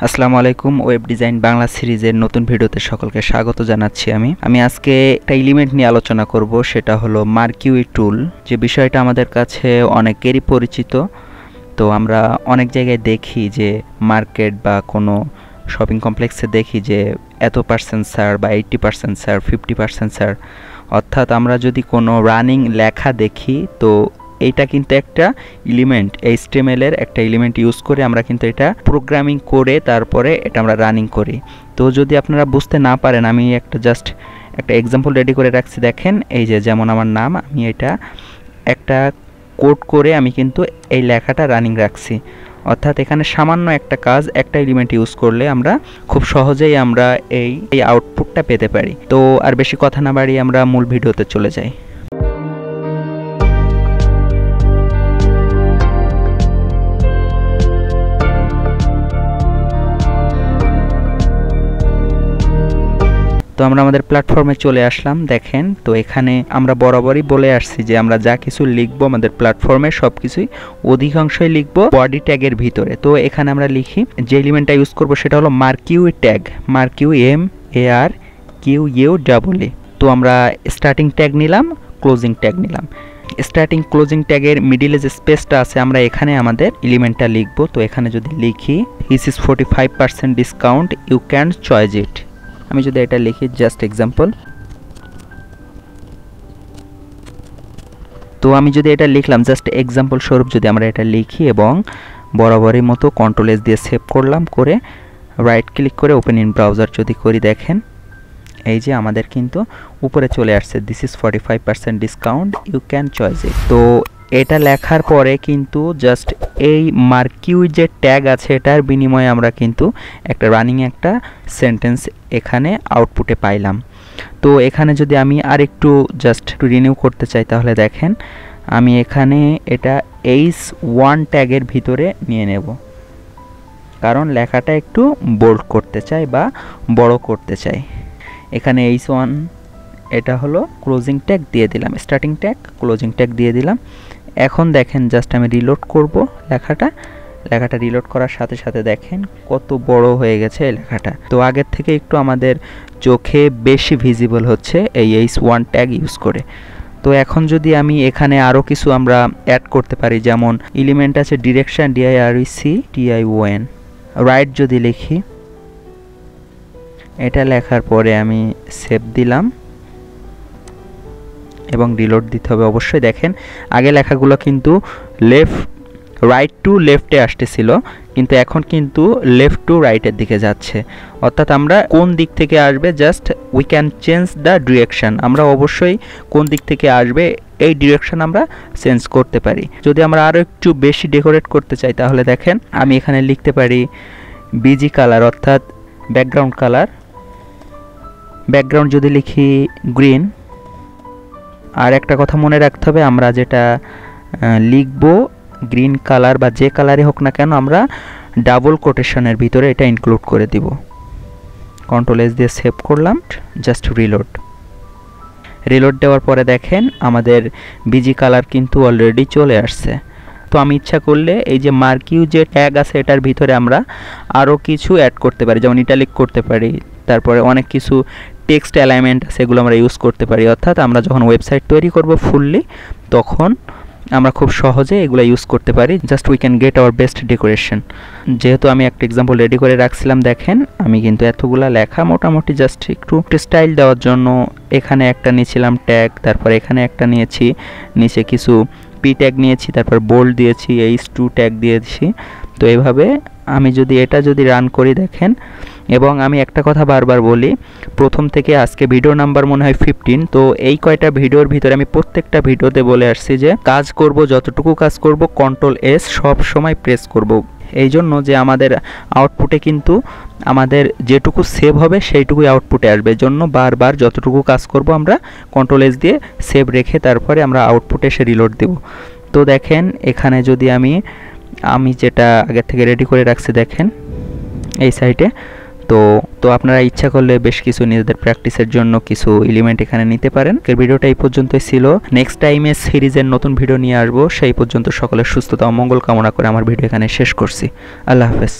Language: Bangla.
আসসালামু আলাইকুম। ওয়েব ডিজাইন বাংলা সিরিজের নতুন ভিডিওতে সকলকে স্বাগত জানাচ্ছি। আমি আজকে একটা এলিমেন্ট নিয়ে আলোচনা করব, সেটা হলো মার্কিউ টুল। যে বিষয়টা আমাদের কাছে অনেকেরই পরিচিত। তো আমরা অনেক জায়গায় দেখি যে মার্কেট বা কোনো শপিং কমপ্লেক্সে দেখি যে এত পার্সেন্ট ছাড় বা 80% ছাড়, 50% ছাড়। অর্থাৎ আমরা যদি কোনো রানিং লেখা দেখি, তো এইটা কিন্তু একটা এলিমেন্ট, HTML এর একটা এলিমেন্ট ইউজ করে আমরা কিন্তু এটা প্রোগ্রামিং করে তারপরে এটা আমরা রানিং করি। তো যদি আপনারা বুঝতে না পারেন, আমি জাস্ট একটা এক্সাম্পল রেডি করে রাখছি। দেখেন, এই যে যেমন আমার নাম, আমি এটা একটা কোড করে আমি কিন্তু এই লেখাটা রানিং রাখছি। অর্থাৎ এখানে সামান্য একটা কাজ, একটা এলিমেন্ট ইউজ করলে আমরা খুব সহজেই আমরা এই আউটপুটটা পেতে পারি। তো আর বেশি কথা না বাড়িয়ে আমরা মূল ভিডিওতে চলে যাই। তো আমরা আমাদের প্ল্যাটফর্মে চলে আসলাম। দেখেন, তো এখানে আমরা বরাবরই বলে আসছি যে আমরা যা কিছু লিখবো আমাদের প্ল্যাটফর্মে সব কিছুই অধিকাংশই লিখবো বডি ট্যাগের ভিতরে। তো এখানে আমরা লিখি যে এলিমেন্টটা ইউজ করবো সেটা হলো মার্কিউ ট্যাগ, মার্কিউ MARQUE। তো আমরা স্টার্টিং ট্যাগ নিলাম, ক্লোজিং ট্যাগ নিলাম। স্টার্টিং ক্লোজিং ট্যাগের মিডিলে যে স্পেসটা আছে আমরা এখানে আমাদের এলিমেন্টটা লিখবো। তো এখানে যদি লিখি this is 45% discount, you can choice it. আমি যদি এটা লিখি, জাস্ট এক্সাম্পল। তো আমি যদি এটা লিখলাম জাস্ট এক্সাম্পল স্বরূপ, যদি আমরা এটা লিখি এবং বরাবরের মতো কন্ট্রোল-S দিয়ে সেভ করলাম, করে রাইট ক্লিক করে ওপেন ইন ব্রাউজার যদি করি, দেখেন এই যে আমাদের কিন্তু উপরে চলে আসছে this is 45% discount, you can choice it. তো এটা লেখার পরে কিন্তু জাস্ট এই মার্কিউ যে ট্যাগ আছে এটার বিনিময়ে আমরা কিন্তু একটা রানিং একটা সেন্টেন্স এখানে আউটপুটে পাইলাম। তো এখানে যদি আমি আরেকটু জাস্ট রিনিউ করতে চাই, তাহলে দেখেন আমি এখানে এটা H1 ট্যাগের ভিতরে নিয়ে নেব, কারণ লেখাটা একটু বোল্ড করতে চাই বা বড় করতে চাই। এখানে H1 এটা হলো ক্লোজিং ট্যাগ দিয়ে দিলাম, স্টার্টিং ট্যাগ ক্লোজিং ট্যাগ দিয়ে দিলাম। এখন দেখেন জাস্ট আমি রিলোড করব লেখাটা রিলোড করার সাথে সাথে দেখেন কত বড় হয়ে গেছে এই লেখাটা। তো আগের থেকে একটু আমাদের চোখে বেশি ভিজিবল হচ্ছে এই H1 ট্যাগ ইউজ করে। তো এখন যদি আমি এখানে আরও কিছু আমরা অ্যাড করতে পারি, যেমন এলিমেন্ট আছে ডিরেকশন DIRECTION, রাইট যদি লিখি, এটা লেখার পরে আমি সেভ দিলাম এবং রিলোড দিতে হবে অবশ্যই। দেখেন আগে লেখাগুলো কিন্তু রাইট টু লেফটে আসতেছিল, কিন্তু এখন কিন্তু লেফট টু রাইটের দিকে যাচ্ছে। অর্থাৎ আমরা কোন দিক থেকে আসবে, just we can change the direction. আমরা অবশ্যই কোন দিক থেকে আসবে এই ডিরেকশন আমরা চেঞ্জ করতে পারি। যদি আমরা আরও একটু বেশি ডেকোরেট করতে চাই, তাহলে দেখেন আমি এখানে লিখতে পারি বিজি কালার, অর্থাৎ ব্যাকগ্রাউন্ড কালার। ব্যাকগ্রাউন্ড যদি লিখি গ্রিন। আর একটা কথা মনে রাখতে হবে, আমরা যেটা লিখব গ্রিন কালার বা যে কালারই হোক না কেন, আমরা ডাবল কোটেশনের ভিতরে এটা ইনক্লুড করে দিব। কন্ট্রোল-S দিয়ে সেভ করলাম, জাস্ট রিলোড দেওয়ার পরে দেখেন আমাদের বিজি কালার কিন্তু অলরেডি চলে আসছে। তো আমি ইচ্ছা করলে এই যে মার্কিউ যে ট্যাগ আছে এটার ভিতরে আমরা আরও কিছু অ্যাড করতে পারি, যেমন ইটালিক করতে পারি, তারপরে অনেক কিছু টেক্সট অ্যালাইনমেন্ট আছে, এগুলো আমরা ইউজ করতে পারি। অর্থাৎ আমরা যখন ওয়েবসাইট তৈরি করব ফুললি, তখন আমরা খুব সহজে এগুলো ইউজ করতে পারি। Just we can get our best decoration. যেহেতু আমি একটা এক্সাম্পল রেডি করে রাখছিলাম, দেখেন আমি কিন্তু এতগুলা লেখা মোটামুটি জাস্ট একটু স্টাইল দেওয়ার জন্য এখানে একটা নিয়েছিলাম ট্যাগ, তারপর এখানে একটা নিয়েছি, নিচে কিছু পি ট্যাগ নিয়েছি, তারপর বোল্ড দিয়েছি, H2 ট্যাগ দিয়েছি। তো এইভাবে আমি এটা যদি রান করি, দেখেন। এবং আমি একটা কথা বারবার বলি, প্রথম থেকে আজকে ভিডিও নাম্বার মনে হয় 15। তো এই কয়টা ভিডিওর ভিতরে আমি প্রত্যেকটা ভিডিওতে বলে আসছি যে কাজ করব, যতটুকু কাজ করব কন্ট্রোল-S সব সময় প্রেস করব, এই জন্য যে আমাদের আউটপুটে কিন্তু আমাদের যেটুকু সেভ হবে সেইটুকুই আউটপুটে আসবে। জন্য বারবার যতটুকু কাজ করব আমরা কন্ট্রোল-S দিয়ে সেভ রেখে তারপরে আমরা আউটপুটে এসে রিলোড দেব। তো দেখেন এখানে যদি আমি যেটা আগে থেকে রেডি করে রাখছি, দেখেন এই সাইটে। তো আপনারা ইচ্ছা করলে বেশ কিছু নিজেদের প্র্যাকটিসের জন্য কিছু এলিমেন্ট এখানে নিতে পারেন। ভিডিওটা এই পর্যন্তই ছিল। নেক্সট টাইমে সিরিজের নতুন ভিডিও নিয়ে আসবো। সেই পর্যন্ত সকলের সুস্থতা ও মঙ্গল কামনা করে আমার ভিডিও এখানে শেষ করছি। আল্লাহ হাফেজ।